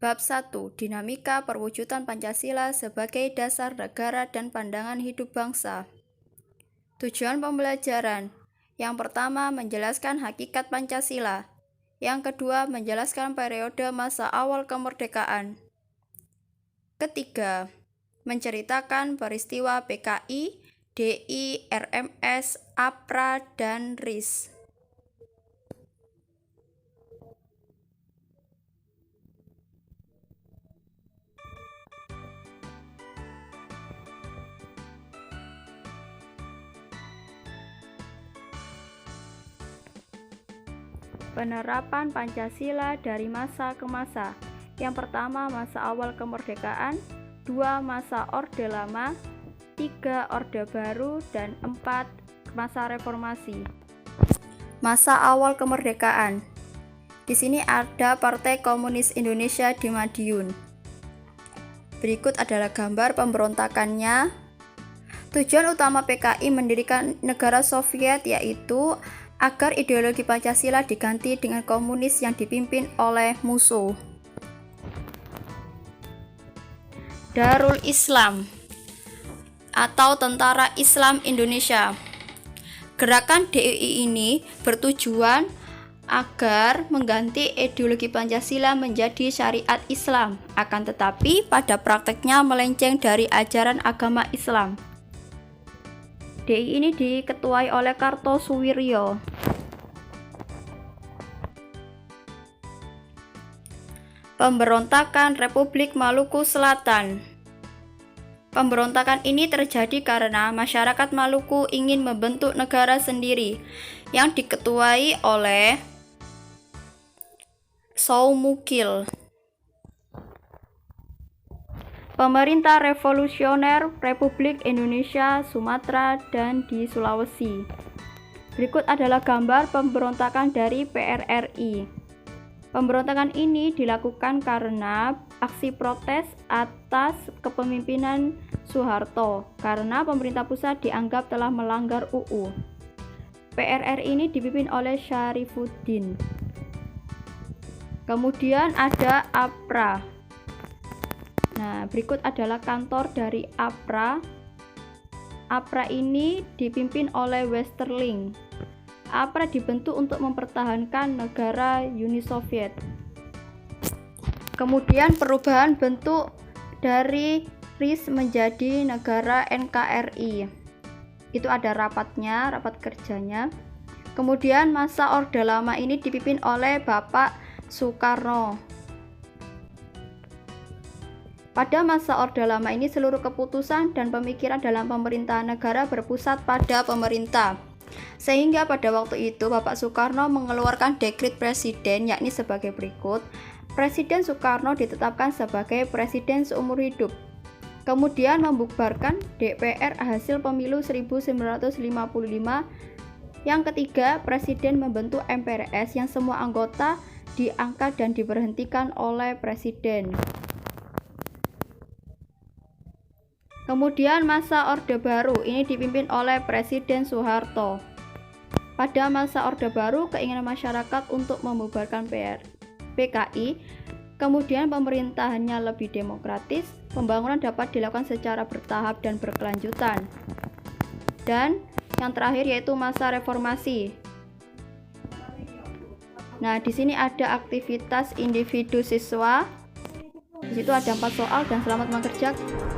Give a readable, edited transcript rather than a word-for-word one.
Bab 1. Dinamika perwujudan Pancasila sebagai dasar negara dan pandangan hidup bangsa. Tujuan pembelajaran. Yang pertama, menjelaskan hakikat Pancasila. Yang kedua, menjelaskan periode masa awal kemerdekaan. Ketiga, menceritakan peristiwa PKI, DI, RMS, APRA, dan RIS. Penerapan Pancasila dari masa ke masa. Yang pertama, masa awal kemerdekaan. 2. Masa Orde Lama. 3. Orde Baru. Dan 4. Masa Reformasi. Masa awal kemerdekaan. Di sini ada Partai Komunis Indonesia di Madiun. Berikut adalah gambar pemberontakannya. Tujuan utama PKI mendirikan negara Soviet yaitu agar ideologi Pancasila diganti dengan komunis yang dipimpin oleh musuh. Darul Islam atau Tentara Islam Indonesia. Gerakan DII ini bertujuan agar mengganti ideologi Pancasila menjadi syariat Islam, akan tetapi pada prakteknya melenceng dari ajaran agama Islam. DII ini diketuai oleh Kartosuwiryo. Pemberontakan Republik Maluku Selatan. Pemberontakan ini terjadi karena masyarakat Maluku ingin membentuk negara sendiri yang diketuai oleh Soumukil. Pemerintah Revolusioner Republik Indonesia, Sumatera, dan di Sulawesi. Berikut adalah gambar pemberontakan dari PRRI. Pemberontakan ini dilakukan karena aksi protes atas kepemimpinan Soeharto karena pemerintah pusat dianggap telah melanggar UU. PRRI ini dipimpin oleh Syarifuddin. Kemudian ada APRA. Nah, berikut adalah kantor dari APRA. APRA ini dipimpin oleh Westerling. APRA dibentuk untuk mempertahankan negara Uni Soviet. Kemudian perubahan bentuk dari RIS menjadi negara NKRI. Itu ada rapatnya, rapat kerjanya. Kemudian masa Orde Lama ini dipimpin oleh Bapak Soekarno. Pada masa Orde Lama ini seluruh keputusan dan pemikiran dalam pemerintahan negara berpusat pada pemerintah. Sehingga pada waktu itu Bapak Soekarno mengeluarkan dekret presiden yakni sebagai berikut. Presiden Soekarno ditetapkan sebagai presiden seumur hidup. Kemudian membubarkan DPR hasil pemilu 1955. Yang ketiga, presiden membentuk MPRS yang semua anggota diangkat dan diberhentikan oleh presiden. Kemudian masa Orde Baru ini dipimpin oleh Presiden Soeharto. Pada masa Orde Baru, keinginan masyarakat untuk membubarkan PKI, kemudian pemerintahannya lebih demokratis, pembangunan dapat dilakukan secara bertahap dan berkelanjutan. Dan yang terakhir yaitu masa reformasi. Nah, di sini ada aktivitas individu siswa. Di situ ada 4 soal dan selamat mengerjakan.